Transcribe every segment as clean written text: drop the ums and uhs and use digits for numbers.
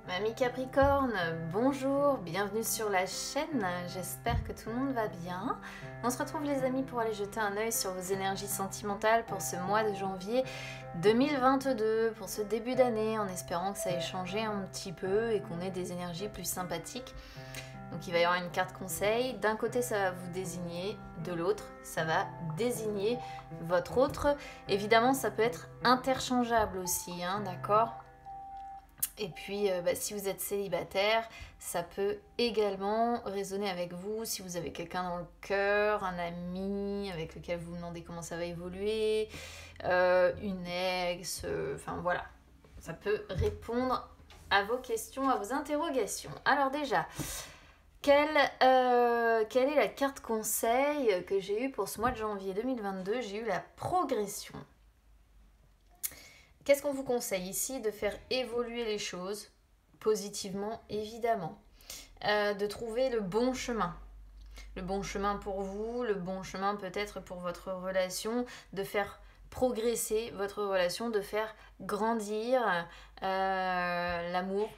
Mamie Capricorne, bonjour, bienvenue sur la chaîne, j'espère que tout le monde va bien. On se retrouve les amis pour aller jeter un œil sur vos énergies sentimentales pour ce mois de janvier 2022, pour ce début d'année, en espérant que ça ait changé un petit peu et qu'on ait des énergies plus sympathiques. Donc il va y avoir une carte conseil, d'un côté ça va vous désigner, de l'autre ça va désigner votre autre. Évidemment ça peut être interchangeable aussi, hein, d'accord ? Et puis, si vous êtes célibataire, ça peut également résonner avec vous. Si vous avez quelqu'un dans le cœur, un ami avec lequel vous vous demandez comment ça va évoluer, une ex, enfin voilà. Ça peut répondre à vos questions, à vos interrogations. Alors déjà, quelle est la carte conseil que j'ai eue pour ce mois de janvier 2022 ? J'ai eu la progression. Qu'est-ce qu'on vous conseille ici ? De faire évoluer les choses positivement, évidemment. De trouver le bon chemin. Le bon chemin pour vous, le bon chemin peut-être pour votre relation, de faire progresser votre relation, de faire grandir l'amour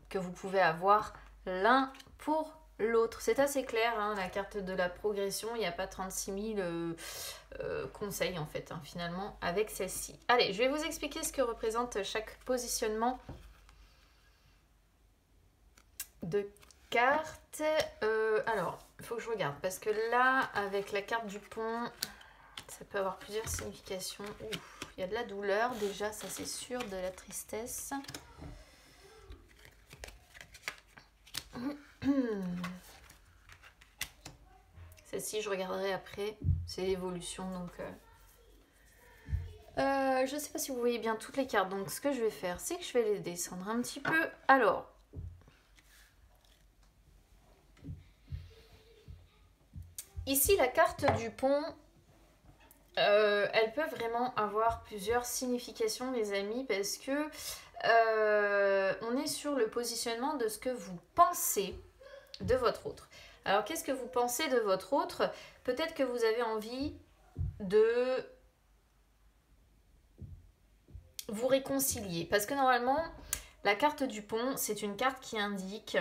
que vous pouvez avoir l'un pour l'autre. C'est assez clair, hein, la carte de la progression, il n'y a pas 36 000 conseils en fait, hein, finalement, avec celle-ci. Allez, je vais vous expliquer ce que représente chaque positionnement de cartes. Alors, il faut que je regarde, parce que là, avec la carte du pont, ça peut avoir plusieurs significations. Ouf, il y a de la douleur déjà, ça c'est sûr, de la tristesse. Celle-ci, je regarderai après. C'est l'évolution, donc... je ne sais pas si vous voyez bien toutes les cartes. Donc, ce que je vais faire, c'est que je vais les descendre un petit peu. Alors... Ici, la carte du pont, elle peut vraiment avoir plusieurs significations, les amis, parce que on est sur le positionnement de ce que vous pensez de votre autre. Alors, qu'est-ce que vous pensez de votre autre ? Peut-être que vous avez envie de vous réconcilier. Parce que normalement, la carte du pont, c'est une carte qui indique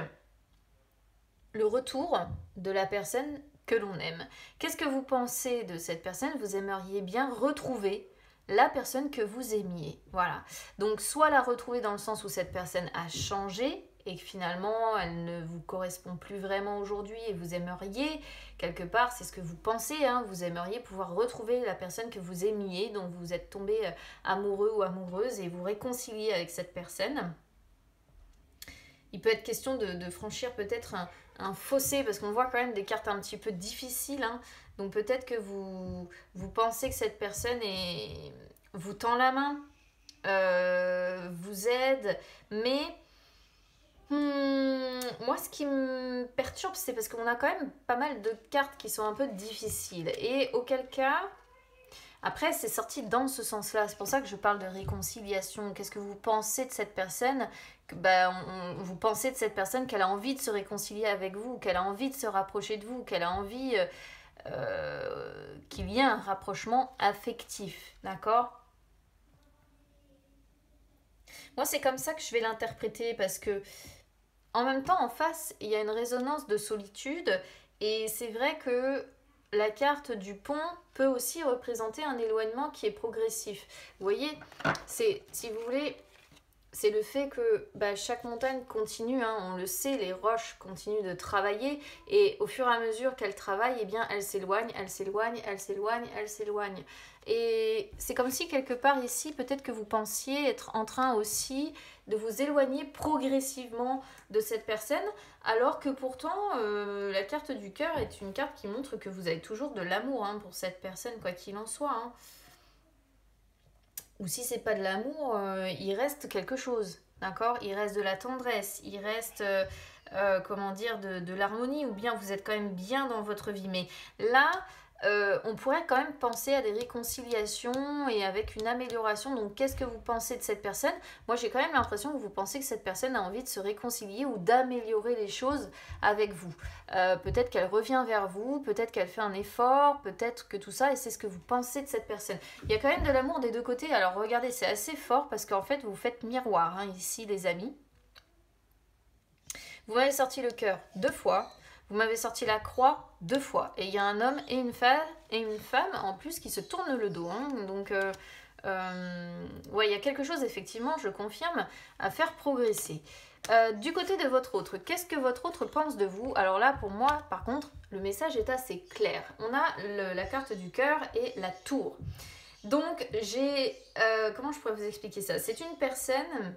le retour de la personne que l'on aime. Qu'est-ce que vous pensez de cette personne ? Vous aimeriez bien retrouver la personne que vous aimiez. Voilà. Donc, soit la retrouver dans le sens où cette personne a changé et que finalement, elle ne vous correspond plus vraiment aujourd'hui et vous aimeriez, quelque part, c'est ce que vous pensez, hein, vous aimeriez pouvoir retrouver la personne que vous aimiez, dont vous êtes tombé amoureux ou amoureuse et vous réconcilier avec cette personne. Il peut être question de franchir peut-être un fossé, parce qu'on voit quand même des cartes un petit peu difficiles, hein. Donc peut-être que vous pensez que cette personne vous tend la main, vous aide, mais moi ce qui me perturbe, c'est parce qu'on a quand même pas mal de cartes qui sont un peu difficiles, et auquel cas... Après, c'est sorti dans ce sens-là. C'est pour ça que je parle de réconciliation. Qu'est-ce que vous pensez de cette personne ? Vous pensez de cette personne qu'elle a envie de se réconcilier avec vous, qu'elle a envie de se rapprocher de vous, qu'elle a envie qu'il y ait un rapprochement affectif. D'accord ? Moi, c'est comme ça que je vais l'interpréter, parce que en même temps, en face, il y a une résonance de solitude, et c'est vrai que la carte du pont peut aussi représenter un éloignement qui est progressif. Vous voyez, si vous voulez, c'est le fait que chaque montagne continue, hein, on le sait, les roches continuent de travailler, et au fur et à mesure qu'elles travaillent, eh bien, elles s'éloignent, elles s'éloignent, elles s'éloignent, elles s'éloignent. Et c'est comme si quelque part ici, peut-être que vous pensiez être en train aussi de vous éloigner progressivement de cette personne, alors que pourtant la carte du cœur est une carte qui montre que vous avez toujours de l'amour, hein, pour cette personne, quoi qu'il en soit, hein. Ou si c'est pas de l'amour, il reste quelque chose, d'accord ? Il reste de la tendresse, il reste de l'harmonie, ou bien vous êtes quand même bien dans votre vie. Mais là, on pourrait quand même penser à des réconciliations et avec une amélioration. Donc, qu'est-ce que vous pensez de cette personne ? Moi, j'ai quand même l'impression que vous pensez que cette personne a envie de se réconcilier ou d'améliorer les choses avec vous. Peut-être qu'elle revient vers vous, peut-être qu'elle fait un effort, peut-être que tout ça, et c'est ce que vous pensez de cette personne. Il y a quand même de l'amour des deux côtés. Alors, regardez, c'est assez fort parce qu'en fait, vous faites miroir, hein, ici, les amis. Vous m'avez sorti le cœur 2 fois. Vous m'avez sorti la croix 2 fois. Et il y a un homme et une femme en plus qui se tournent le dos. Hein. Donc, ouais, il y a quelque chose, effectivement, je confirme, à faire progresser. Du côté de votre autre, qu'est-ce que votre autre pense de vous? Alors là, pour moi, par contre, le message est assez clair. On a la carte du cœur et la tour. Donc, comment je pourrais vous expliquer ça? C'est une personne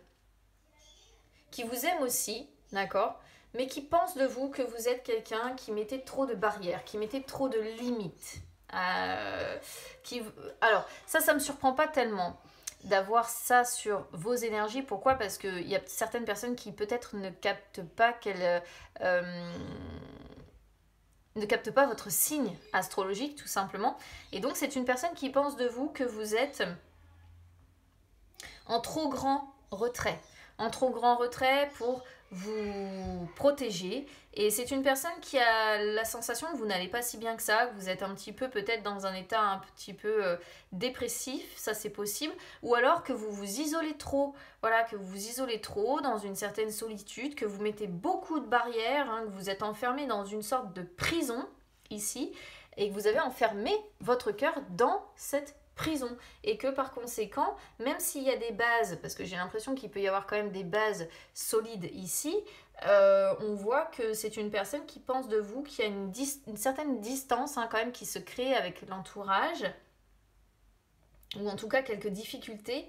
qui vous aime aussi, d'accord? Mais qui pense de vous que vous êtes quelqu'un qui mettait trop de barrières, qui mettait trop de limites. Alors, ça me surprend pas tellement d'avoir ça sur vos énergies. Pourquoi? Parce qu'il y a certaines personnes qui peut-être ne captent pas ne captent pas votre signe astrologique, tout simplement. Et donc, c'est une personne qui pense de vous que vous êtes en trop grand retrait. En trop grand retrait pour vous protéger. Et c'est une personne qui a la sensation que vous n'allez pas si bien que ça, que vous êtes un petit peu peut-être dans un état un petit peu dépressif, ça c'est possible. Ou alors que vous vous isolez trop, voilà, que vous vous isolez trop dans une certaine solitude, que vous mettez beaucoup de barrières, hein, que vous êtes enfermé dans une sorte de prison ici, et que vous avez enfermé votre cœur dans cette prison, et que par conséquent, même s'il y a des bases, parce que j'ai l'impression qu'il peut y avoir quand même des bases solides ici, on voit que c'est une personne qui pense de vous, qui a une certaine distance hein, quand même qui se crée avec l'entourage, ou en tout cas quelques difficultés,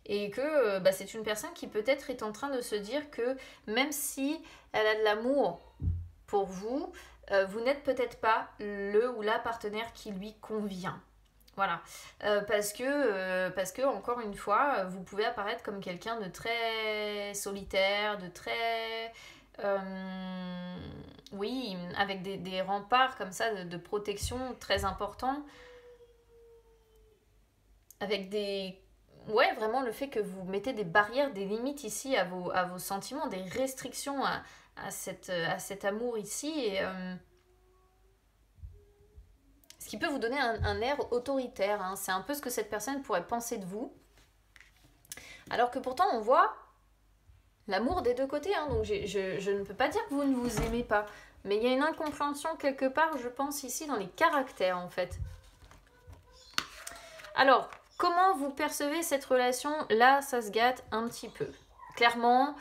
et que c'est une personne qui peut-être est en train de se dire que même si elle a de l'amour pour vous, vous n'êtes peut-être pas le ou la partenaire qui lui convient. Voilà, parce que encore une fois, vous pouvez apparaître comme quelqu'un de très solitaire, de très... oui, avec des remparts comme ça de protection très importants, avec des... Ouais, vraiment le fait que vous mettez des barrières, des limites ici à vos sentiments, des restrictions à cet amour ici, et... ce qui peut vous donner un air autoritaire. Hein. C'est un peu ce que cette personne pourrait penser de vous. Alors que pourtant, on voit l'amour des deux côtés. Hein. Donc, je ne peux pas dire que vous ne vous aimez pas. Mais il y a une incompréhension quelque part, je pense, ici, dans les caractères, en fait. Alors, comment vous percevez cette relation? Là, ça se gâte un petit peu. Clairement,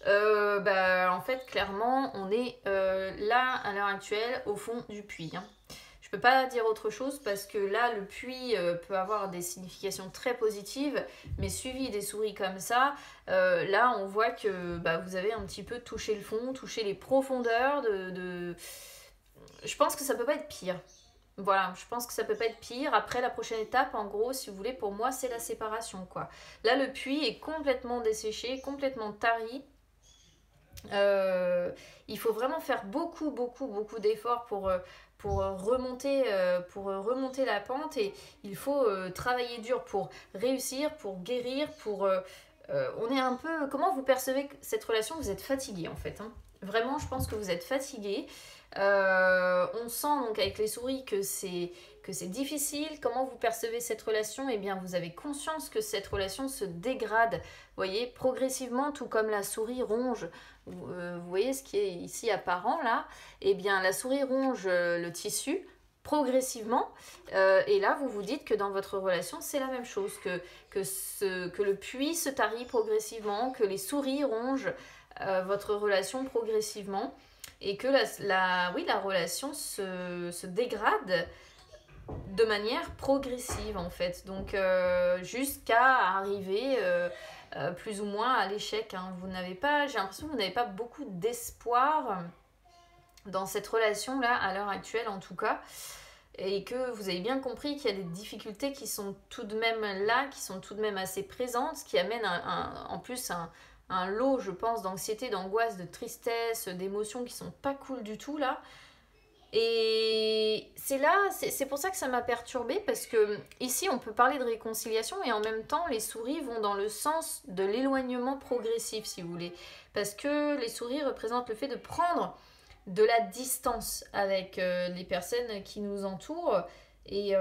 en fait, clairement, on est là, à l'heure actuelle, au fond du puits. Hein. Je peux pas dire autre chose parce que là, le puits peut avoir des significations très positives, mais suivi des souris comme ça, là, on voit que vous avez un petit peu touché le fond, touché les profondeurs de... Je pense que ça peut pas être pire. Voilà, je pense que ça peut pas être pire. Après, la prochaine étape, en gros, si vous voulez, pour moi, c'est la séparation, quoi. Là, le puits est complètement desséché, complètement tari. Il faut vraiment faire beaucoup d'efforts pour remonter la pente, et il faut travailler dur pour réussir, pour guérir, on est un peu... Comment vous percevez cette relation? Vous êtes fatigué en fait, hein. Vraiment, je pense que vous êtes fatigué. On sent donc avec les souris que c'est difficile. Comment vous percevez cette relation? Eh bien, vous avez conscience que cette relation se dégrade, vous voyez, progressivement, tout comme la souris ronge. Vous voyez ce qui est ici apparent là? Eh bien, la souris ronge le tissu progressivement, et là vous vous dites que dans votre relation c'est la même chose, que le puits se tarit progressivement, que les souris rongent votre relation progressivement, et que la relation se dégrade de manière progressive en fait, donc jusqu'à arriver plus ou moins à l'échec. Hein. J'ai l'impression que vous n'avez pas beaucoup d'espoir dans cette relation là à l'heure actuelle en tout cas, et que vous avez bien compris qu'il y a des difficultés qui sont tout de même là, qui sont tout de même assez présentes, ce qui amène en plus un lot, je pense, d'anxiété, d'angoisse, de tristesse, d'émotions qui sont pas cool du tout là. Et c'est pour ça que ça m'a perturbée, parce que ici on peut parler de réconciliation, et en même temps les souris vont dans le sens de l'éloignement progressif, si vous voulez, parce que les souris représentent le fait de prendre de la distance avec les personnes qui nous entourent, et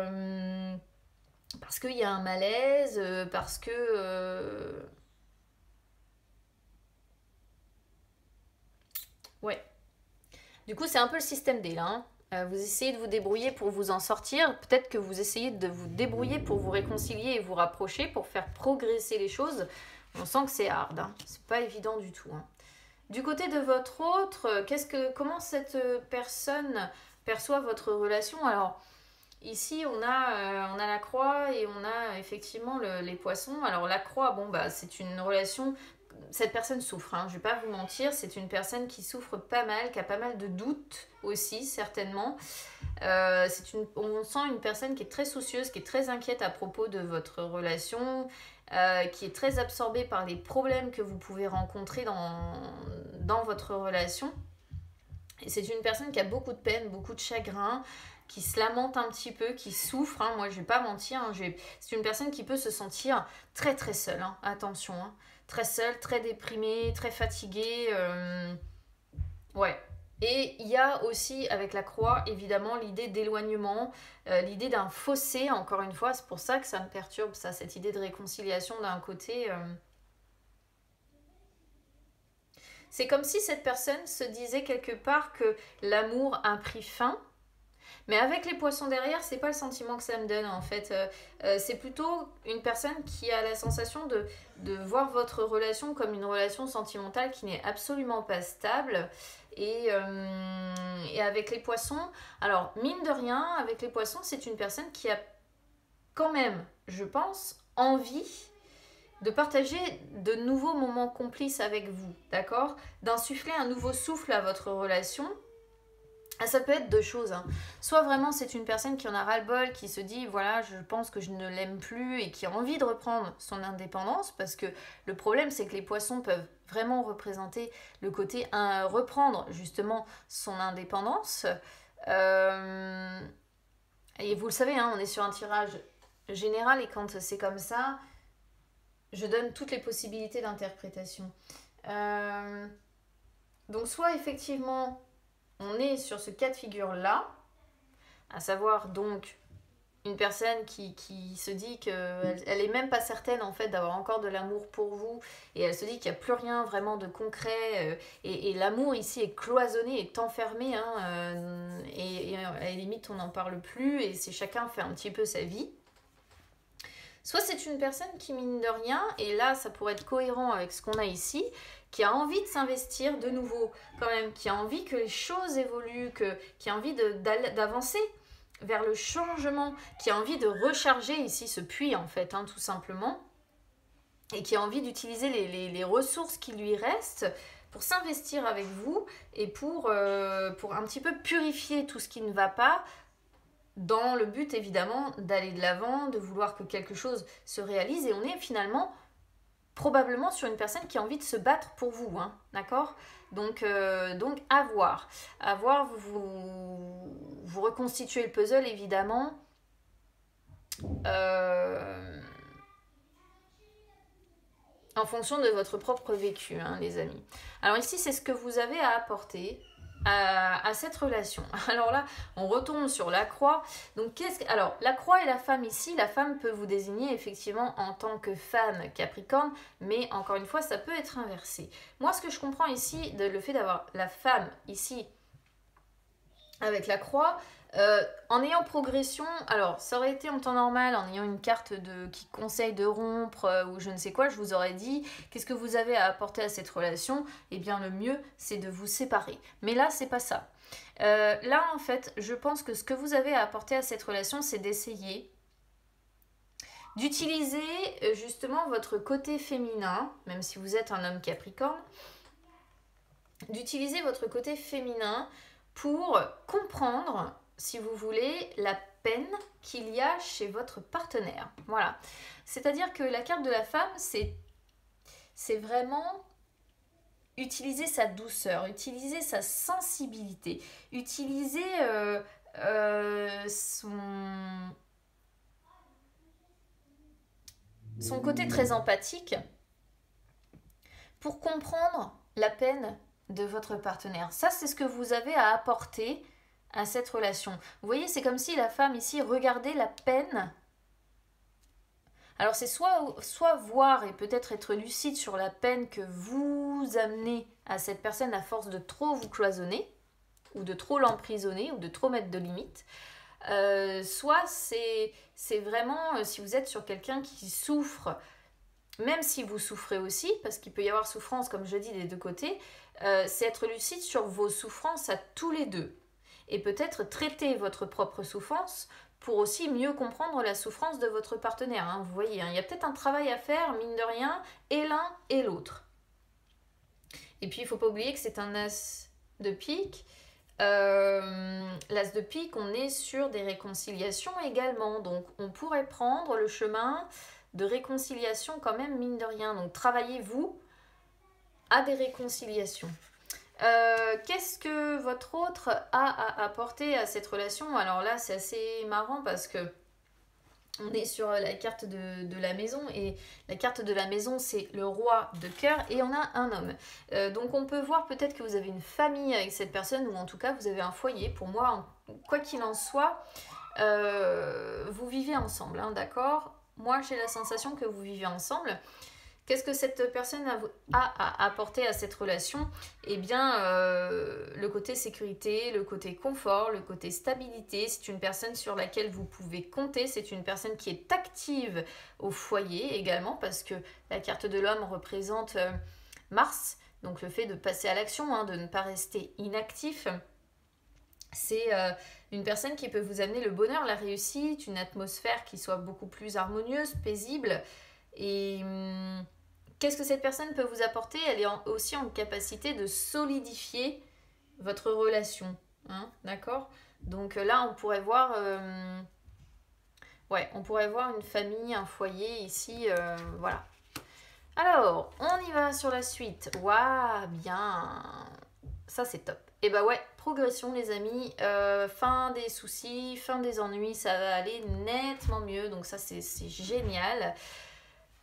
parce qu'il y a un malaise, parce que Ouais. Du coup, c'est un peu le système D là, hein. Vous essayez de vous débrouiller pour vous en sortir. Peut-être que vous essayez de vous débrouiller pour vous réconcilier et vous rapprocher, pour faire progresser les choses. On sent que c'est hard, hein. C'est pas évident du tout, hein. Du côté de votre autre, comment cette personne perçoit votre relation? Alors, ici, on a la croix et on a effectivement les poissons. Alors, la croix, bon, bah, c'est une relation. Cette personne souffre, hein, je ne vais pas vous mentir, c'est une personne qui souffre pas mal, qui a pas mal de doutes aussi, certainement. On sent une personne qui est très soucieuse, qui est très inquiète à propos de votre relation, qui est très absorbée par les problèmes que vous pouvez rencontrer dans votre relation. Et c'est une personne qui a beaucoup de peine, beaucoup de chagrin, qui se lamente un petit peu, qui souffre, hein. Moi je vais pas mentir, hein. C'est une personne qui peut se sentir très très seule, hein. Attention, hein. Très seule, très déprimée, très fatiguée, ouais. Et il y a aussi avec la croix évidemment l'idée d'éloignement, l'idée d'un fossé, encore une fois, c'est pour ça que ça me perturbe, ça, cette idée de réconciliation d'un côté. C'est comme si cette personne se disait quelque part que l'amour a pris fin. Mais avec les poissons derrière, c'est pas le sentiment que ça me donne en fait. C'est plutôt une personne qui a la sensation de voir votre relation comme une relation sentimentale qui n'est absolument pas stable. Et avec les poissons, alors mine de rien, avec les poissons, c'est une personne qui a quand même, je pense, envie de partager de nouveaux moments complices avec vous, d'accord? D'insuffler un nouveau souffle à votre relation. Ah, ça peut être deux choses, hein. Soit vraiment c'est une personne qui en a ras-le-bol, qui se dit voilà je pense que je ne l'aime plus et qui a envie de reprendre son indépendance, parce que le problème c'est que les poissons peuvent vraiment représenter le côté reprendre justement son indépendance. Et vous le savez, hein, on est sur un tirage général et quand c'est comme ça, je donne toutes les possibilités d'interprétation. Donc soit effectivement on est sur ce cas de figure-là, à savoir donc une personne qui se dit qu'elle n'est même pas certaine en fait d'avoir encore de l'amour pour vous et elle se dit qu'il n'y a plus rien vraiment de concret et l'amour ici est cloisonné, est enfermé, hein, et à la limite on n'en parle plus et c'est chacun fait un petit peu sa vie. Soit c'est une personne qui mine de rien, et là ça pourrait être cohérent avec ce qu'on a ici, qui a envie de s'investir de nouveau quand même, qui a envie que les choses évoluent, qui a envie d'avancer vers le changement, qui a envie de recharger ici ce puits en fait, hein, tout simplement, et qui a envie d'utiliser les ressources qui lui restent pour s'investir avec vous et pour un petit peu purifier tout ce qui ne va pas, dans le but évidemment d'aller de l'avant, de vouloir que quelque chose se réalise, et on est finalement probablement sur une personne qui a envie de se battre pour vous, hein, d'accord? Donc à voir, vous reconstituez le puzzle évidemment. En fonction de votre propre vécu, hein, les amis. Alors ici, c'est ce que vous avez à apporter à cette relation. Alors là, on retombe sur la croix. Donc, alors, la croix et la femme ici, la femme peut vous désigner effectivement en tant que femme Capricorne, mais encore une fois, ça peut être inversé. Moi, ce que je comprends ici, le fait d'avoir la femme ici avec la croix, en ayant progression, alors ça aurait été en temps normal, en ayant une carte qui conseille de rompre ou je ne sais quoi, je vous aurais dit qu'est-ce que vous avez à apporter à cette relation. Eh bien le mieux c'est de vous séparer, mais là c'est pas ça. Là en fait je pense que ce que vous avez à apporter à cette relation, c'est d'essayer d'utiliser justement votre côté féminin, même si vous êtes un homme Capricorne, d'utiliser votre côté féminin pour comprendre, si vous voulez, la peine qu'il y a chez votre partenaire. Voilà. C'est-à-dire que la carte de la femme, c'est vraiment utiliser sa douceur, utiliser sa sensibilité, utiliser son côté très empathique pour comprendre la peine de votre partenaire. Ça, c'est ce que vous avez à apporter à cette relation. Vous voyez, c'est comme si la femme ici regardait la peine Alors c'est soit voir et peut-être être lucide sur la peine que vous amenez à cette personne à force de trop vous cloisonner, ou de trop l'emprisonner, ou de trop mettre de limites. Soit c'est vraiment, si vous êtes sur quelqu'un qui souffre, même si vous souffrez aussi, parce qu'il peut y avoir souffrance, comme je dis, des deux côtés, c'est être lucide sur vos souffrances à tous les deux. Et peut-être traiter votre propre souffrance pour aussi mieux comprendre la souffrance de votre partenaire. Hein. Vous voyez, hein, il y a peut-être un travail à faire, mine de rien, et l'un et l'autre. Et puis, il ne faut pas oublier que c'est un as de pique. L'as de pique, on est sur des réconciliations également. Donc, on pourrait prendre le chemin de réconciliation quand même, mine de rien. Donc, travaillez-vous à des réconciliations. Qu'est-ce que votre autre a à apporter à cette relation? Alors là, c'est assez marrant parce que on est sur la carte de la maison et la carte de la maison, c'est le roi de cœur et on a un homme. Donc on peut voir peut-être que vous avez une famille avec cette personne ou en tout cas vous avez un foyer. Pour moi, quoi qu'il en soit, vous vivez ensemble, hein, d'accord? Moi, j'ai la sensation que vous vivez ensemble. Qu'est-ce que cette personne a à apporter à cette relation? Eh bien, le côté sécurité, le côté confort, le côté stabilité. C'est une personne sur laquelle vous pouvez compter. C'est une personne qui est active au foyer également parce que la carte de l'homme représente Mars. Donc le fait de passer à l'action, hein, de ne pas rester inactif. C'est une personne qui peut vous amener le bonheur, la réussite, une atmosphère qui soit beaucoup plus harmonieuse, paisible. Et qu'est-ce que cette personne peut vous apporter? Elle est aussi en capacité de solidifier votre relation. Hein, d'accord? Donc là, on pourrait voir... on pourrait voir une famille, un foyer ici. Voilà. Alors, on y va sur la suite. Waouh, bien. Ça, c'est top. Et bah ouais, progression les amis. Fin des soucis, fin des ennuis, ça va aller nettement mieux. Donc ça, c'est génial.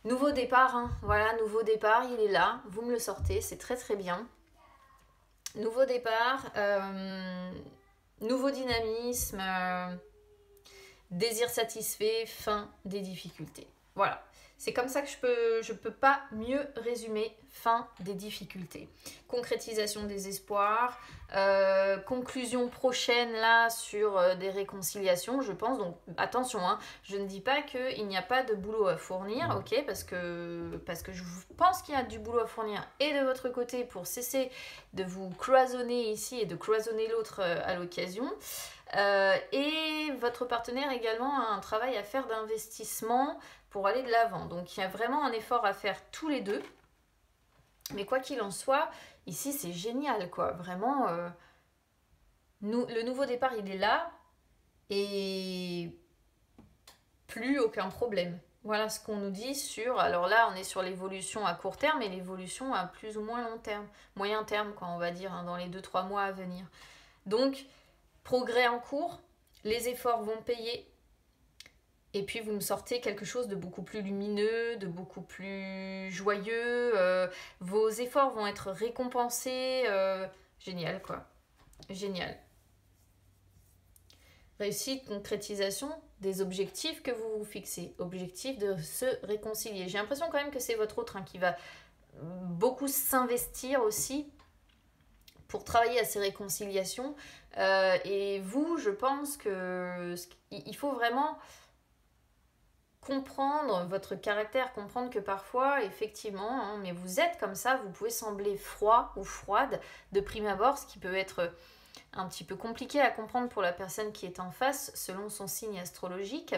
Nouveau départ, hein. Voilà, nouveau départ, il est là. Vous me le sortez, c'est très très bien. Nouveau départ, nouveau dynamisme, désir satisfait, fin des difficultés. Voilà. C'est comme ça que je peux pas mieux résumer fin des difficultés. Concrétisation des espoirs, conclusion prochaine là sur des réconciliations, je pense. Donc attention, hein, je ne dis pas qu'il n'y a pas de boulot à fournir, ok, parce que je pense qu'il y a du boulot à fournir et de votre côté pour cesser de vous cloisonner ici et de cloisonner l'autre à l'occasion. Et votre partenaire également a un travail à faire d'investissement pour aller de l'avant. Donc il y a vraiment un effort à faire tous les deux. Mais quoi qu'il en soit, ici c'est génial quoi. Vraiment, le nouveau départ il est là et plus aucun problème. Voilà ce qu'on nous dit sur... Alors là on est sur l'évolution à court terme et l'évolution à plus ou moins long terme. Moyen terme quoi on va dire, hein, dans les 2-3 mois à venir. Donc progrès en cours, les efforts vont payer. Et puis vous me sortez quelque chose de beaucoup plus lumineux, de beaucoup plus joyeux. Vos efforts vont être récompensés. Génial quoi. Génial. Réussite, concrétisation des objectifs que vous vous fixez. Objectif de se réconcilier. J'ai l'impression quand même que c'est votre autre qui va beaucoup s'investir aussi pour travailler à ces réconciliations. Et vous, je pense qu'il faut vraiment comprendre votre caractère, comprendre que parfois, effectivement, hein, mais vous êtes comme ça, vous pouvez sembler froid ou froide de prime abord, ce qui peut être un petit peu compliqué à comprendre pour la personne qui est en face, selon son signe astrologique.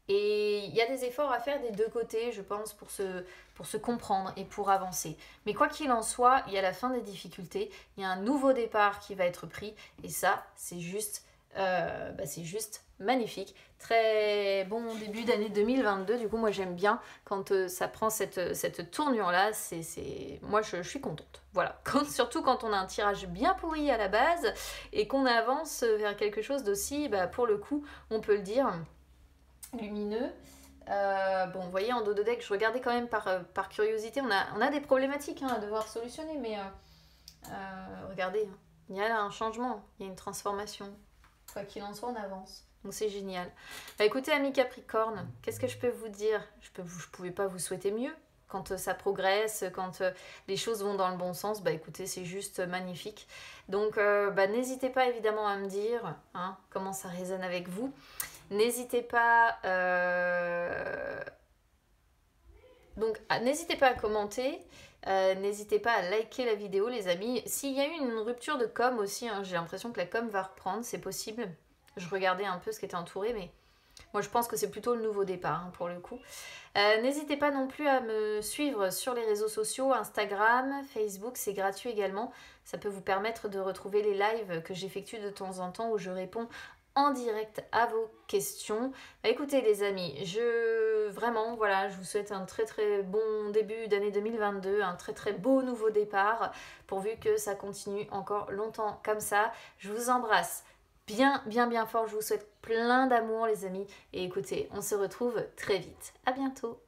Et il y a des efforts à faire des deux côtés, je pense, pour se comprendre et pour avancer. Mais quoi qu'il en soit, il y a la fin des difficultés, il y a un nouveau départ qui va être pris, et ça, c'est juste magnifique. Très bon début d'année 2022. Du coup, moi, j'aime bien quand ça prend cette tournure-là. Moi, je suis contente. Voilà. Surtout quand on a un tirage bien pourri à la base et qu'on avance vers quelque chose d'aussi, pour le coup, on peut le dire, lumineux. Bon, vous voyez, en dos de deck, je regardais quand même par curiosité. On a des problématiques à devoir solutionner, mais regardez, il y a là un changement, il y a une transformation. Quoi qu'il en soit, on avance. Donc c'est génial. Bah écoutez, amis Capricorne, qu'est-ce que je peux vous dire? Je pouvais pas vous souhaiter mieux. Quand ça progresse, quand les choses vont dans le bon sens, bah écoutez, c'est juste magnifique. Donc bah, n'hésitez pas évidemment à me dire hein, comment ça résonne avec vous. N'hésitez pas, n'hésitez pas à commenter, n'hésitez pas à liker la vidéo les amis. S'il y a eu une rupture de com aussi, hein, j'ai l'impression que la com va reprendre, c'est possible. Je regardais un peu ce qui était entouré, mais moi je pense que c'est plutôt le nouveau départ hein, pour le coup. N'hésitez pas non plus à me suivre sur les réseaux sociaux, Instagram, Facebook, c'est gratuit également. Ça peut vous permettre de retrouver les lives que j'effectue de temps en temps où je réponds en direct à vos questions. Bah, écoutez les amis, vraiment voilà, je vous souhaite un très très bon début d'année 2022, un très très beau nouveau départ, pourvu que ça continue encore longtemps comme ça. Je vous embrasse bien fort, je vous souhaite plein d'amour les amis, et écoutez, on se retrouve très vite. À bientôt.